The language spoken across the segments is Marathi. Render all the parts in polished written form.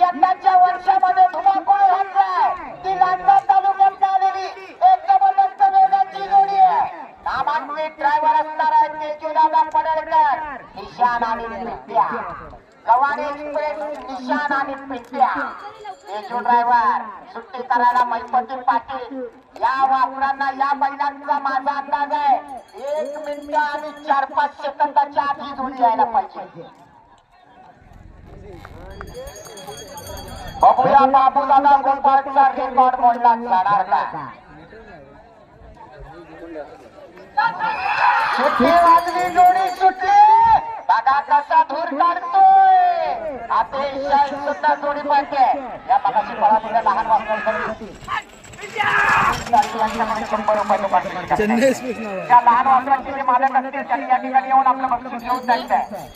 यंदाच्या वर्षामध्ये धुमाकूळ घातलाय ती लांजा तालुक्यात आलेली एक जबरदस्त वेगाची जोडी आहे. नामांकित ड्रायव्हर असणार आहे तेजूदादा पडळकर, निशान आणि पिंट्या. गवाणी एक्सप्रेस निशान आणि पिंट्या. तेजू ड्रायव्हर सुट्टी करायला महिपती पाटील. या वासरांना या बैलांचा माझा अंदाज आहे 1 मिनिट आणि 4-5 सेकंदाच्या आत ही जोडी यायला पाहिजे. बघूया बाबूदादा गोपाळचा रेकॉर्ड मोडला जाणार का. सुट्टी वाजली, जोडी सुटली. बघा कसा धूर काढतोय. अतिशय सुंदर जोडी पाहिजे. या मगाशी पळालेल्या लहान वासरांसाठी चेन्नई एक्सप्रेस नाव आहे. त्या लहान वासरांचे जे मालक असतील त्यांनी या ठिकाणी येऊन आपलं बक्षीस घेऊन जायचंय.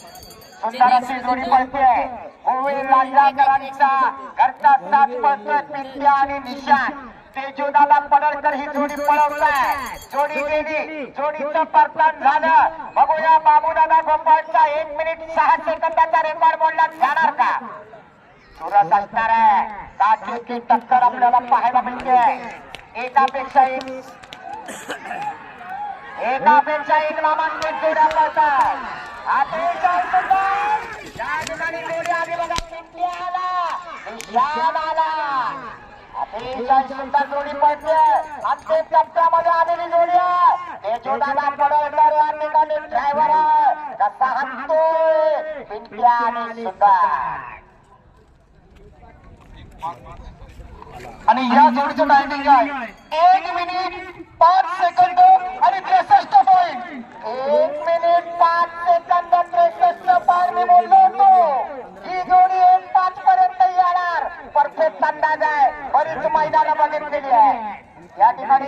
सुंदर अशी जोडी पळते. गोविंद लांजाकरांचा घरचा साथ पळतोय पिंट्या आणि निशान. तेजूदादा पडळकर ही जोडी पळवताय. जोडी गेली, जोडीचं परतन झालं. बघूया बाबूदादा गोपाळचा 1 मिनिट 6 सेकंदाचा रेकॉर्ड मोडला जाणार का. सुरत असणार आहे. काठीची टक्कर आपल्याला पाहायला मिळते. एकापेक्षा एक नामांकित जोड्या पळतात. अतिशय सुंदर या ठिकाणी जोडी आली बघा. पिंट्याला निशान आला. अतिशय सुंदर जोडी पळते. अंतिम टप्प्यामध्ये आलेली जोडी आहे. तेजूदादा पडळकर या ठिकाणी ड्रायव्हर आहे. कसा हाणतोय पिंट्या आणि सुंदर. आणि या जोडीचं टायमिंग आहे 1 मिनिट 5 सेकंद आणि 63 पॉईंट. 1 मिनिट 5 सेकंद 63 पॉईंट मी बोललो होतो. ही जोडी 1-5 पर्यंत येणार. परफेक्ट अंदाज आहे. बरीच मैदानं बघितलेली आहे या ठिकाणी.